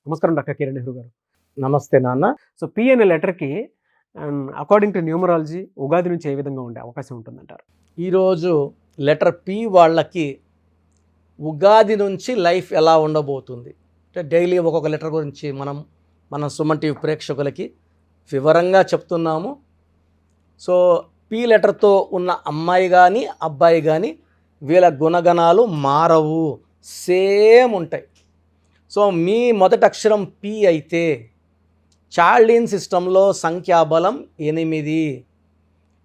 నమస్కారం డాక్టర్ కిరణ్ నెహ్రూ గారు. నమస్తే నాన్న. సో పి అనే లెటర్‌కి అకార్డింగ్ టు న్యూమరాలజీ ఉగాది నుంచి ఏ విధంగా ఉండే అవకాశం ఉంటుందంటారు? ఈరోజు లెటర్ పి వాళ్ళకి ఉగాది నుంచి లైఫ్ ఎలా ఉండబోతుంది అంటే డైలీ ఒక్కొక్క లెటర్ గురించి మన సుమన్ టీవీ ప్రేక్షకులకి వివరంగా చెప్తున్నాము. సో పి లెటర్తో ఉన్న అమ్మాయి కానీ అబ్బాయి కానీ వీళ్ళ గుణగణాలు మారవు, సేమ్ ఉంటాయి. సో మీ మొదటి అక్షరం పి అయితే చార్లిన్ సిస్టంలో సంఖ్యాబలం 8.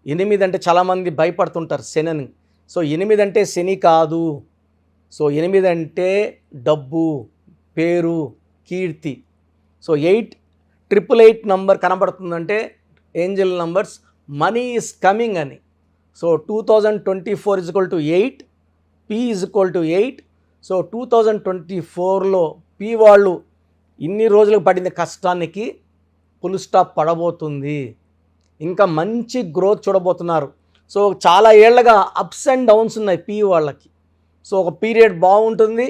8 అంటే చాలామంది భయపడుతుంటారు శని. సో 8 అంటే శని కాదు. సో 8 అంటే డబ్బు, పేరు, కీర్తి. సో 888 నంబర్ కనబడుతుందంటే angel numbers, money is coming అని. So 2024 = 8, P = 8. సో 2024లో పి వాళ్ళు ఇన్ని రోజులకు పడిన కష్టానికి ఫుల్ స్టాప్ పడబోతుంది. ఇంకా మంచి గ్రోత్ చూడబోతున్నారు. సో చాలా ఏళ్ళగా అప్స్ అండ్ డౌన్స్ ఉన్నాయి పి వాళ్ళకి. సో ఒక పీరియడ్ బాగుంటుంది,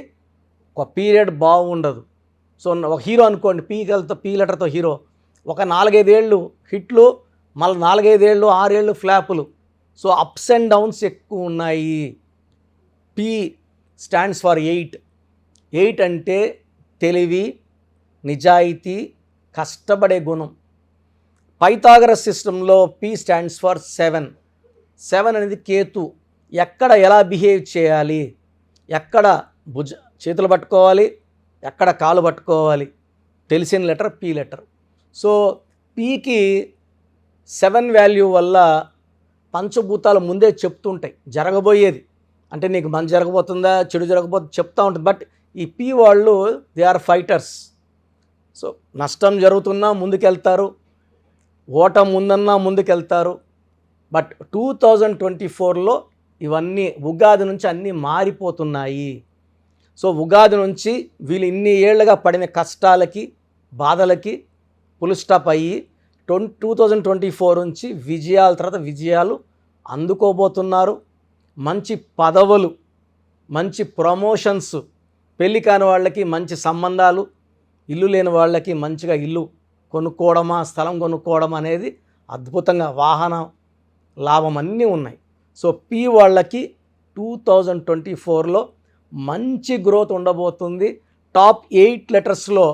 ఒక పీరియడ్ బాగుండదు. సో ఒక హీరో అనుకోండి, పి లెటర్తో హీరో ఒక 4-5 ఏళ్ళు హిట్లు, మళ్ళీ 4-5 ఏళ్ళు 6 ఏళ్ళు ఫ్లాపులు. సో అప్స్ అండ్ డౌన్స్ ఎక్కువ ఉన్నాయి. P stands for 8. 8 అంటే తెలివి, నిజాయితీ, కష్టపడే గుణం. పైథాగరస్ సిస్టంలో పి స్టాండ్స్ ఫర్ 7. 7 అనేది కేతు. ఎక్కడ ఎలా బిహేవ్ చేయాలి, ఎక్కడ చేతులు పట్టుకోవాలి, ఎక్కడ కాలు పట్టుకోవాలి తెలిసిన లెటర్ పి లెటర్. సో పికి 7 వాల్యూ వల్ల పంచభూతాలు ముందే చెప్తుంటాయి జరగబోయేది. అంటే నీకు మంచి జరగబోతుందా చెడు జరగబోతుందా చెప్తూ ఉంటుంది. బట్ ఈ పి వాళ్ళు దే ఆర్ ఫైటర్స్. సో నష్టం జరుగుతున్నా ముందుకెళ్తారు, ఓటం ఉందన్నా ముందుకెళ్తారు. బట్ 2024లో ఇవన్నీ ఉగాది నుంచి అన్నీ మారిపోతున్నాయి. సో ఉగాది నుంచి వీళ్ళు ఇన్ని ఏళ్ళుగా పడిన కష్టాలకి, బాధలకి ఫుల్ స్టాప్ అయ్యి 2024 నుంచి విజయాల తర్వాత విజయాలు అందుకోబోతున్నారు. మంచి పదవులు, మంచి ప్రమోషన్స్, పెళ్ళి కాని వాళ్ళకి మంచి సంబంధాలు, ఇల్లు లేని వాళ్ళకి మంచిగా ఇల్లు కొనుక్కోవడమా, స్థలం కొనుక్కోవడం అనేది అద్భుతంగా, వాహన లాభం అన్నీ ఉన్నాయి. సో పి వాళ్ళకి 2024లో మంచి గ్రోత్ ఉండబోతుంది. టాప్ 8 లెటర్స్లో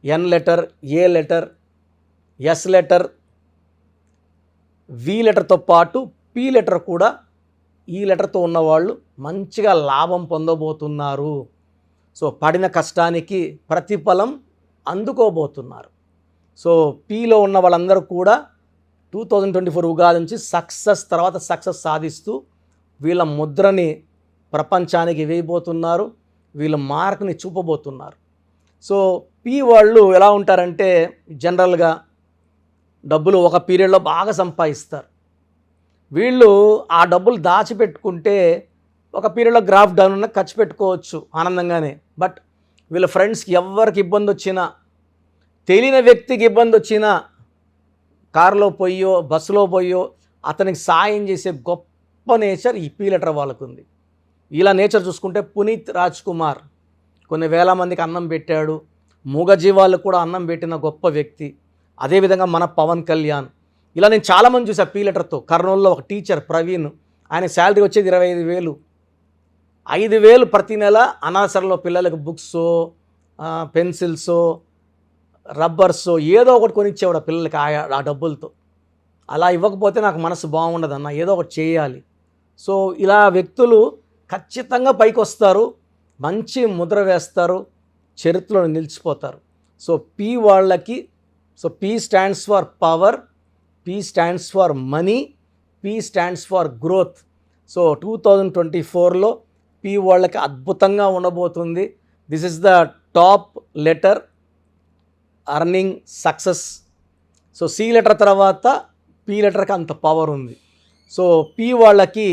ఎన్ లెటర్, ఏ లెటర్, ఎస్ లెటర్, వి లెటర్తో పాటు పి లెటర్ కూడా ఈ లెటర్తో ఉన్నవాళ్ళు మంచిగా లాభం పొందబోతున్నారు. సో పడిన కష్టానికి ప్రతిఫలం అందుకోబోతున్నారు. సో పిలో ఉన్న వాళ్ళందరూ కూడా 2024 ఉగాది నుంచి సక్సెస్ తర్వాత సక్సెస్ సాధిస్తూ వీళ్ళ ముద్రని ప్రపంచానికి వేయబోతున్నారు, వీళ్ళ మార్క్ని చూపబోతున్నారు. సో పి వాళ్ళు ఎలా ఉంటారంటే జనరల్గా డబ్బులు ఒక పీరియడ్లో బాగా సంపాదిస్తారు. వీళ్ళు ఆ డబ్బులు దాచిపెట్టుకుంటే ఒక పీరియడ్లో గ్రాఫ్ డౌన్ ఉన్న ఖర్చు పెట్టుకోవచ్చు ఆనందంగానే. బట్ వీళ్ళ ఫ్రెండ్స్కి ఎవరికి ఇబ్బంది వచ్చినా, తెలియని వ్యక్తికి ఇబ్బంది వచ్చినా, కారులో పోయో బస్సులో పోయో అతనికి సాయం చేసే గొప్ప నేచర్ ఈ పి లెటర్ వాళ్ళకు ఉంది. ఇలా నేచర్ చూసుకుంటే పునీత్ రాజ్ కుమార్ కొన్ని వేల మందికి అన్నం పెట్టాడు, మూగజీవాలకు కూడా అన్నం పెట్టిన గొప్ప వ్యక్తి. అదేవిధంగా మన పవన్ కళ్యాణ్, ఇలా నేను చాలామంది చూసా పి లెటర్తో. కర్నూలులో ఒక టీచర్ ప్రవీణ్, ఆయన శాలరీ వచ్చేది 25,000. 5,000 ప్రతి నెల అనాసరలో పిల్లలకు బుక్సో, పెన్సిల్సో, రబ్బర్సో ఏదో ఒకటి కొనిచ్చేవాడు పిల్లలకి ఆ డబ్బులతో. అలా ఇవ్వకపోతే నాకు మనసు బాగుండదన్న, ఏదో ఒకటి చేయాలి. సో ఇలా వ్యక్తులు ఖచ్చితంగా పైకి వస్తారు, మంచి ముద్ర వేస్తారు, చరిత్రలో నిలిచిపోతారు. సో పి వాళ్ళకి, so P stands for power, P stands for money, P stands for growth. So 2024లో పి వాళ్ళకి అద్భుతంగా ఉండబోతుంది. This is the top letter earning success. So C letter తర్వాత పి లెటర్కి అంత పవర్ ఉంది. సో పి వాళ్ళకి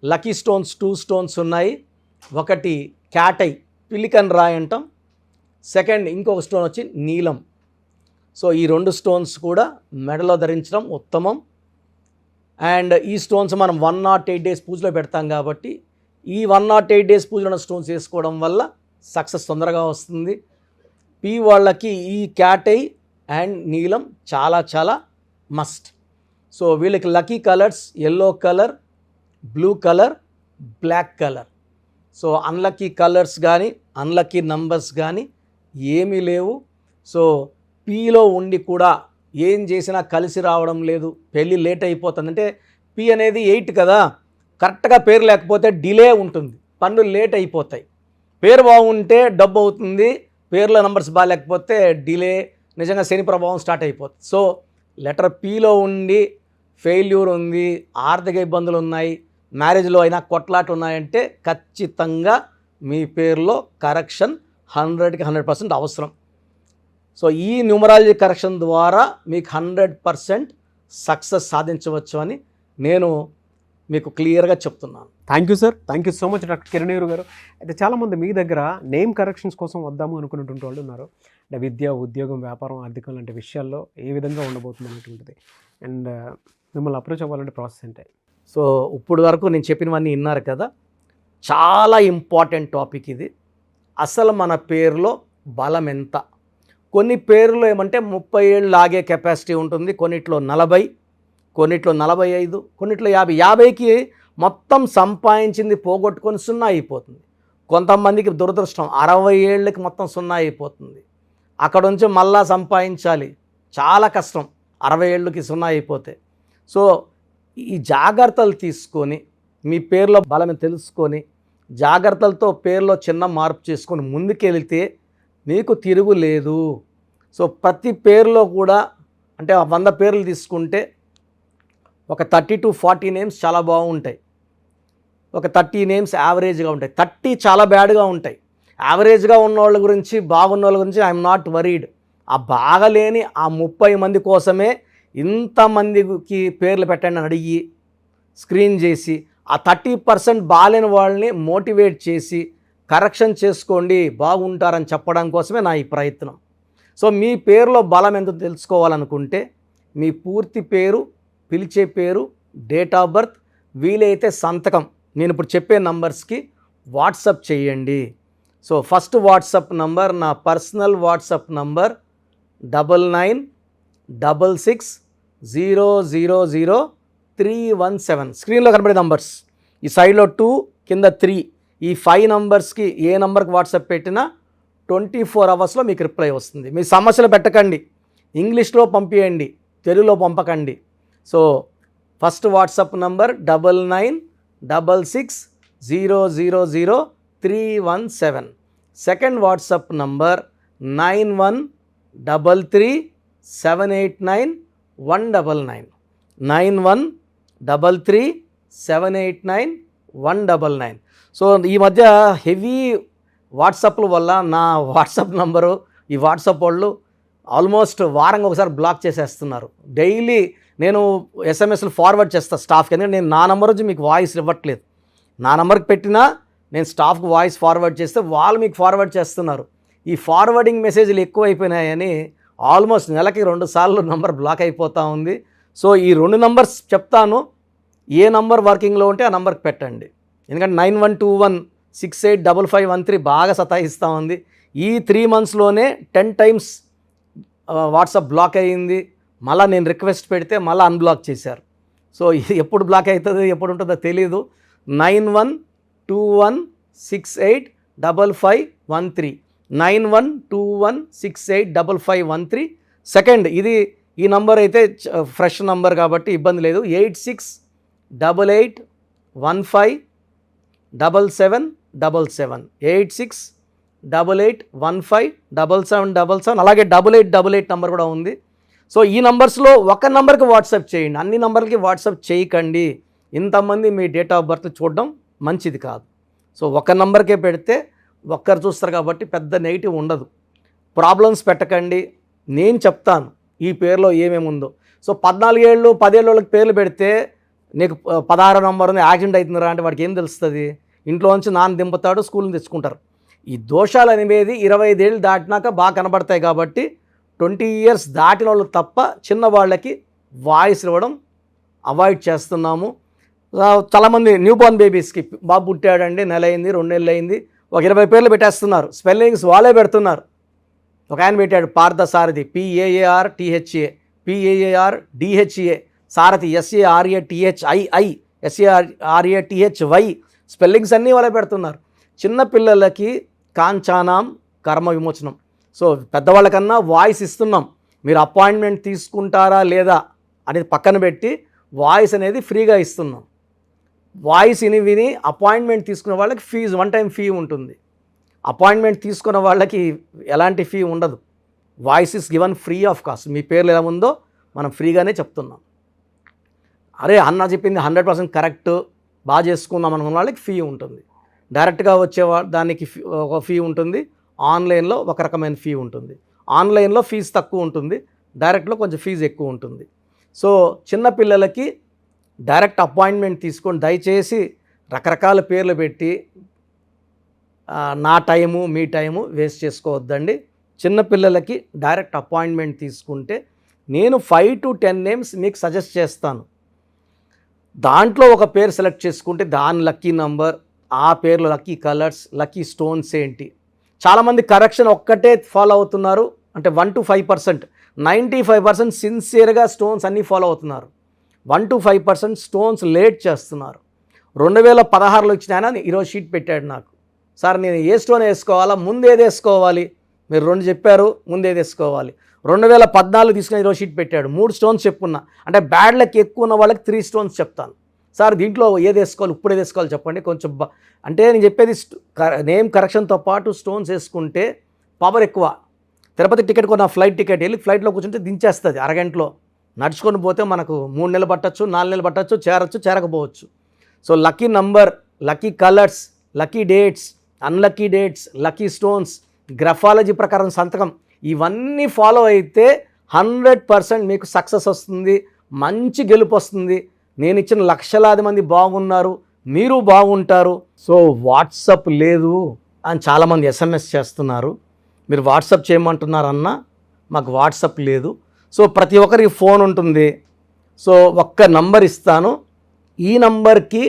లక్కీ స్టోన్స్ 2 స్టోన్స్ ఉన్నాయి. ఒకటి క్యాటై, పిలికన్ రాయ్ అంటాం. సెకండ్ ఇంకొక స్టోన్ వచ్చి నీలం. సో ఈ 2 స్టోన్స్ కూడా మెడలో ధరించడం ఉత్తమం. అండ్ ఈ స్టోన్స్ మనం 108 డేస్ పూజలో పెడతాం కాబట్టి ఈ 108 డేస్ పూజలో ఉన్న స్టోన్స్ వేసుకోవడం వల్ల సక్సెస్ తొందరగా వస్తుంది. పి వాళ్ళకి ఈ క్యాటై అండ్ నీలం చాలా చాలా మస్ట్. సో వీళ్ళకి lucky colours yellow colour, blue colour, black colour. So unlucky colours కానీ అన్లక్కీ నంబర్స్ కానీ ఏమీ లేవు. సో పీలో ఉండి కూడా ఏం చేసినా కలిసి రావడం లేదు, పెళ్ళి లేట్ అయిపోతుంది. అంటే పి అనేది 8 కదా, కరెక్ట్గా పేరు లేకపోతే డిలే ఉంటుంది, పనులు లేట్ అయిపోతాయి. పేరు బాగుంటే డబ్బు అవుతుంది, పేర్లో నంబర్స్ బాగాలేకపోతే డిలే, నిజంగా శని ప్రభావం స్టార్ట్ అయిపోతుంది. సో లెటర్ పిలో ఉండి ఫెయిల్యూర్ ఉంది, ఆర్థిక ఇబ్బందులు ఉన్నాయి, మ్యారేజ్లో అయినా కొట్లాట ఉన్నాయంటే ఖచ్చితంగా మీ పేరులో కరెక్షన్ 100కి 100% అవసరం. సో ఈ న్యూమరాలజీ కరెక్షన్ ద్వారా మీకు 100% సక్సెస్ సాధించవచ్చు అని నేను మీకు క్లియర్గా చెప్తున్నాను. Thank you sir, thank you so much doctor Kiraneru గారు. అయితే చాలామంది మీ దగ్గర నేమ్ కరెక్షన్స్ కోసం వద్దాము అనుకున్నటువంటి వాళ్ళు ఉన్నారు. అంటే విద్య, ఉద్యోగం, వ్యాపారం, ఆర్థికం లాంటి విషయాల్లో ఏ విధంగా ఉండబోతుంది అనేటువంటిది. అండ్ మిమ్మల్ని అప్రోచ్ అవ్వాలంటే ప్రాసెస్ ఏంటి? సో ఇప్పుడు వరకు నేను చెప్పినవన్నీ విన్నారు కదా, చాలా ఇంపార్టెంట్ టాపిక్ ఇది. అసలు మన పేరులో బలం ఎంత? కొన్ని పేర్లు ఏమంటే 30 ఏళ్ళు లాగే కెపాసిటీ ఉంటుంది, కొన్నిట్లో 40, కొన్నిట్లో 45, కొన్నిట్లో 50. 50కి మొత్తం సంపాదించింది పోగొట్టుకొని 0 అయిపోతుంది. కొంతమందికి దురదృష్టం 60 ఏళ్ళకి మొత్తం 0 అయిపోతుంది. అక్కడ నుంచి మళ్ళా సంపాదించాలి, చాలా కష్టం 60 ఏళ్ళకి 0 అయిపోతే. సో ఈ జాగ్రత్తలు తీసుకొని మీ పేరులో బలం తెలుసుకొని జాగ్రత్తలతో పేరులో చిన్న మార్పు చేసుకొని ముందుకెళ్తే మీకు తిరుగులేదు. సో ప్రతి పేరులో కూడా అంటే 100 పేర్లు తీసుకుంటే ఒక 30 to 40 నేమ్స్ చాలా బాగుంటాయి, ఒక 30 నేమ్స్ యావరేజ్గా ఉంటాయి, 30 చాలా బ్యాడ్గా ఉంటాయి. యావరేజ్గా ఉన్న వాళ్ళ గురించి, బాగున్న వాళ్ళ గురించి ఐఎమ్ నాట్ వరీడ్. ఆ బాగలేని ఆ 30 మంది కోసమే ఇంతమందికి పేర్లు పెట్టండి అని అడిగి స్క్రీన్ చేసి ఆ 30% బాగాలేని వాళ్ళని మోటివేట్ చేసి కరెక్షన్ చేసుకోండి, బాగుంటారని చెప్పడం కోసమే నా ఈ ప్రయత్నం. సో మీ పేరులో బలం ఎంత తెలుసుకోవాలనుకుంటే మీ పూర్తి పేరు, పిలిచే పేరు, డేట్ ఆఫ్ బర్త్, వీలైతే సంతకం నేను ఇప్పుడు చెప్పే నంబర్స్కి వాట్సప్ చేయండి. సో ఫస్ట్ వాట్సప్ నంబర్ నా పర్సనల్ వాట్సప్ నంబర్ 9966000317. స్క్రీన్లో కనబడే నంబర్స్, ఈ సైడ్లో 2 కింద 3, ఈ 5 నంబర్స్కి ఏ నంబర్కి వాట్సాప్ పెట్టినా 24 అవర్స్లో మీకు రిప్లై వస్తుంది. మీ సమస్యలు పెట్టకండి, ఇంగ్లీష్లో పంపించండి, తెలుగులో పంపకండి. So first WhatsApp number 9966000317. Second WhatsApp number 9133789199 9133789199. So ఈ మధ్య హెవీ వాట్సాప్ల వల్ల నా వాట్సాప్ నంబరు ఈ వాట్సాప్ వాళ్ళు ఆల్మోస్ట్ వారంగా ఒకసారి బ్లాక్ చేసేస్తున్నారు. డైలీ నేను ఎస్ఎంఎస్లు ఫార్వర్డ్ చేస్తాను స్టాఫ్కి, ఎందుకంటే నేను నా నెంబర్ నుంచి మీకు వాయిస్ ఇవ్వట్లేదు. నా నెంబర్కి పెట్టినా నేను స్టాఫ్కి వాయిస్ ఫార్వర్డ్ చేస్తే వాళ్ళు మీకు ఫార్వర్డ్ చేస్తున్నారు. ఈ ఫార్వర్డింగ్ మెసేజ్లు ఎక్కువైపోయినాయని ఆల్మోస్ట్ నెలకి 2 సార్లు నంబర్ బ్లాక్ అయిపోతూ ఉంది. సో ఈ 2 నంబర్స్ చెప్తాను, ఏ నంబర్ వర్కింగ్లో ఉంటే ఆ నంబర్కి పెట్టండి. ఎందుకంటే 9121685513 బాగా సతాయిస్తూ ఉంది. ఈ 3 monthsలోనే 10 times వాట్సాప్ బ్లాక్ అయ్యింది. మళ్ళీ నేను రిక్వెస్ట్ పెడితే మళ్ళీ అన్బ్లాక్ చేశారు. సో ఇది ఎప్పుడు బ్లాక్ అవుతుందో ఎప్పుడు ఉంటుందో తెలీదు. 9121685513 9121685513. సెకండ్ ఇది ఈ నంబర్ అయితే ఫ్రెష్ నంబర్ కాబట్టి ఇబ్బంది లేదు. 8688157777 8688157777. అలాగే 8888 నంబర్ కూడా ఉంది. సో ఈ నంబర్స్లో ఒక నంబర్కి వాట్సాప్ చేయండి, అన్ని నంబర్లకి వాట్సాప్ చేయకండి. ఇంతమంది మీ డేట్ ఆఫ్ బర్త్ చూడడం మంచిది కాదు. సో ఒక నంబర్కే పెడితే ఒక్కరు చూస్తారు కాబట్టి పెద్ద నెగిటివ్ ఉండదు. ప్రాబ్లమ్స్ పెట్టకండి, నేను చెప్తాను ఈ పేరులో ఏమేమి ఉందో. సో 14 ఏళ్ళు 10 ఏళ్ళ వాళ్ళకి పేర్లు పెడితే నీకు 16 నంబర్ ఉంది యాక్సిడెంట్ అవుతుందిరా అంటే వాడికి ఏం తెలుస్తుంది? ఇంట్లో నుంచి నాన్న దింపుతాడు, స్కూల్ని తెచ్చుకుంటారు. ఈ దోషాలు అనేవి 25 ఏళ్ళు దాటినాక బాగా కనబడతాయి కాబట్టి 20 years దాటిన వాళ్ళు తప్ప చిన్న వాళ్ళకి వాయిస్ ఇవ్వడం అవాయిడ్ చేస్తున్నాము. చాలామంది న్యూ బోర్న్ బేబీస్కి బాబు పుట్టాడండి, నెల అయింది, 2 నెలలు అయింది, ఒక 20 పేర్లు పెట్టేస్తున్నారు. స్పెల్లింగ్స్ వాళ్ళే పెడుతున్నారు. ఒక ఆయన పెట్టాడు పార్థసారథి, PAARTHA, PAARDHA, సారథి SARATHII, SARATHY, స్పెల్లింగ్స్ అన్నీ వాళ్ళే పెడుతున్నారు. చిన్నపిల్లలకి కాంచానాం కర్మ విమోచనం. సో పెద్దవాళ్ళకన్నా వాయిస్ ఇస్తున్నాం. మీరు అపాయింట్మెంట్ తీసుకుంటారా లేదా అనేది పక్కన పెట్టి వాయిస్ అనేది ఫ్రీగా ఇస్తున్నాం. వాయిస్ విని అపాయింట్మెంట్ తీసుకున్న వాళ్ళకి ఫీజు, వన్ టైం ఫీ ఉంటుంది. అపాయింట్మెంట్ తీసుకున్న వాళ్ళకి ఎలాంటి ఫీ ఉండదు. Voice is given free of cost. మీ పేర్లు ఎలా ఉందో మనం ఫ్రీగానే చెప్తున్నాం. అరే అన్న చెప్పింది 100% కరెక్ట్, బాగా చేసుకుందాం అనుకున్న వాళ్ళకి ఫీ ఉంటుంది. డైరెక్ట్గా వచ్చే దానికి ఒక ఫీ ఉంటుంది. ఆన్లైన్లో ఒక రకమైన ఫీ ఉంటుంది. ఆన్లైన్లో ఫీజు తక్కువ ఉంటుంది, డైరెక్ట్లో కొంచెం ఫీజు ఎక్కువ ఉంటుంది. సో చిన్నపిల్లలకి డైరెక్ట్ అపాయింట్మెంట్ తీసుకొని దయచేసి రకరకాల పేర్లు పెట్టి నా టైము మీ టైము వేస్ట్ చేసుకోవద్దండి. చిన్నపిల్లలకి డైరెక్ట్ అపాయింట్మెంట్ తీసుకుంటే నేను 5 to 10 నేమ్స్ మీకు సజెస్ట్ చేస్తాను. దాంట్లో ఒక పేరు సెలెక్ట్ చేసుకుంటే దాని లక్కీ నంబర్, ఆ పేర్లో లక్కీ కలర్స్, లక్కీ స్టోన్స్ ఏంటి. చాలామంది కరెక్షన్ ఒక్కటే ఫాలో అవుతున్నారు, అంటే 1 to 5%. 95% సిన్సియర్గా స్టోన్స్ అన్నీ ఫాలో అవుతున్నారు. 1 to 5% స్టోన్స్ లేట్ చేస్తున్నారు. 2016లో ఇచ్చిన ఆయన ఈరోజు షీట్ పెట్టాడు నాకు, సార్ నేను ఏ స్టోన్ వేసుకోవాలా, ముందేది వేసుకోవాలి, మీరు 2 చెప్పారు, ముందేది వేసుకోవాలి. 2014 తీసుకుని ఈరోజు షీట్ పెట్టాడు, 3 స్టోన్స్ చెప్పున్నా. అంటే బ్యాడ్ లక్ ఎక్కువ ఉన్న వాళ్ళకి 3 స్టోన్స్ చెప్తాను. సార్ దీంట్లో ఏది వేసుకోవాలి, ఇప్పుడు ఏది వేసుకోవాలి చెప్పండి కొంచెం. అంటే నేను చెప్పేది నేమ్ కరెక్షన్తో పాటు స్టోన్స్ వేసుకుంటే పవర్ ఎక్కువ. తిరుపతి టికెట్ కొన్న ఫ్లైట్ టికెట్, వెళ్ళి ఫ్లైట్లో కూర్చుంటే దించేస్తుంది అరగంటలో. నడుచుకొని పోతే మనకు 3 నెలలు పట్టచ్చు, 4 నెలలు పట్టచ్చు, చేరచ్చు, చేరకపోవచ్చు. So lucky number, lucky colours, lucky dates, unlucky dates, lucky stones, graphology ప్రకారం సంతకం, ఇవన్నీ ఫాలో అయితే 100% మీకు సక్సెస్ వస్తుంది, మంచి గెలుపు వస్తుంది. నేను ఇచ్చిన లక్షలాది మంది బాగున్నారు, మీరు బాగుంటారు. సో వాట్సాప్ లేదు అని చాలామంది SMS చేస్తున్నారు. మీరు వాట్సాప్ చేయమంటున్నారన్నా, మాకు వాట్సాప్ లేదు. సో ప్రతి ఒక్కరికి ఫోన్ ఉంటుంది. సో ఒక్క నంబర్ ఇస్తాను, ఈ నంబర్కి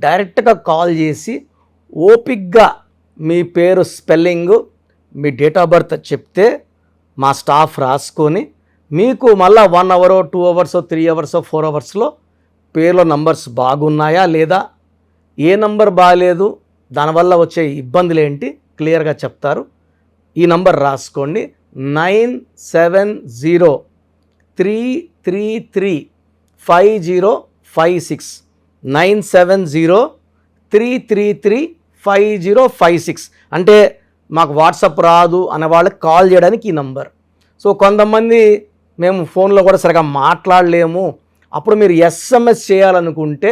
డైరెక్ట్గా కాల్ చేసి ఓపిక్గా మీ పేరు spelling, me date of birth చెప్తే మా స్టాఫ్ రాసుకొని మీకు మళ్ళీ 1 hour 2 hours 3 hours 4 hours పేర్లో నంబర్స్ బాగున్నాయా లేదా, ఏ నంబర్ బాగాలేదు, దానివల్ల వచ్చే ఇబ్బందులు ఏంటి క్లియర్గా చెప్తారు. ఈ నంబర్ రాసుకోండి, 9703335056, 9703335056. అంటే మాకు వాట్సాప్ రాదు అనే వాళ్ళకి కాల్ చేయడానికి ఈ నంబర్. సో కొంతమంది మేము ఫోన్లో కూడా సరిగా మాట్లాడలేము, అప్పుడు మీరు SMS చేయాలనుకుంటే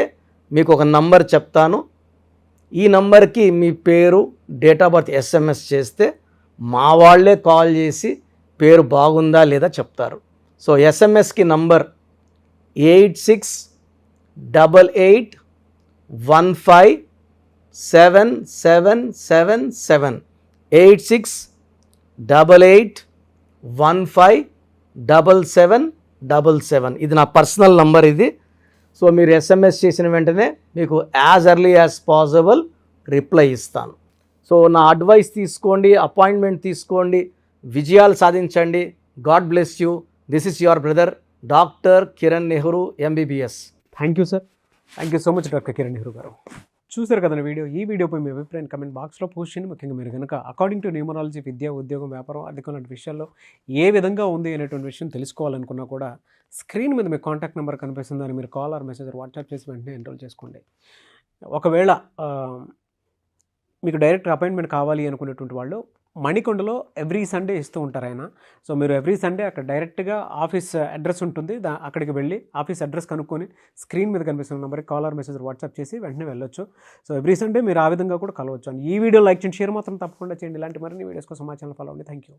మీకు ఒక నంబర్ చెప్తాను. ఈ నంబర్కి మీ పేరు, డేట్ ఆఫ్ బర్త్ SMS చేస్తే మా వాళ్ళే కాల్ చేసి పేరు బాగుందా లేదా చెప్తారు. సో SMSకి నంబర్ 8688157777, 8688157777. ఇది నా పర్సనల్ నంబర్ ఇది. సో మీరు SMS చేసిన వెంటనే మీకు as early as possible reply ఇస్తాను. సో నా అడ్వైస్ తీసుకోండి, అపాయింట్మెంట్ తీసుకోండి, విజయాలు సాధించండి. God bless you. This is your brother doctor Kiran Nehru MBBS. Thank you sir, thank you so much doctor Kiran Nehru garu. చూసారు కదండి వీడియో. ఈ వీడియోపై మీ అభిప్రాయం కమెంట్ బాక్స్లో పోస్ట్ చేయండి. ముఖ్యంగా మీరు కనుక అకార్డింగ్ టు న్యూమరాలజీ విద్య, ఉద్యోగం, వ్యాపారం, ఆర్థికం లాంటి విషయాల్లో ఏ విధంగా ఉంది అనేటువంటి విషయం తెలుసుకోవాలనుకున్నా కూడా స్క్రీన్ మీద మీ కాంటాక్ట్ నెంబర్ కనిపిస్తుందని మీరు కాల్ ఆర్ మెసేజ్ వాట్సాప్ చేసి వెంటనే ఎన్రోల్ చేసుకోండి. ఒకవేళ మీకు డైరెక్ట్ అపాయింట్మెంట్ కావాలి అనుకునేటువంటి వాళ్ళు మణికొండలో ఎవ్రీ సండే ఇస్తూ ఉంటారు ఆయన. సో మీరు ఎవ్రీ సండే అక్కడ డైరెక్ట్గా ఆఫీస్ అడ్రస్ ఉంటుంది, అక్కడికి వెళ్ళి ఆఫీస్ అడ్రస్ కనుక్కొని స్క్రీన్ మీద కనిపిస్తున్న నెంబర్కి కాల్ ఆర్ మెసేజ్ వాట్సాప్ చేసి వెంటనే వెళ్ళొచ్చు. సో ఎవ్రీ సండే మీరు ఆ విధంగా కూడా కలవచ్చు. అండ్ ఈ వీడియో లైక్ చేయండి, షేర్ మాత్రం తప్పకుండా చేయండి. ఇలాంటి మరిన్ని వీడియోస్ కోసం మా ఛానల్ ఫాలో అవ్వండి. Thank you.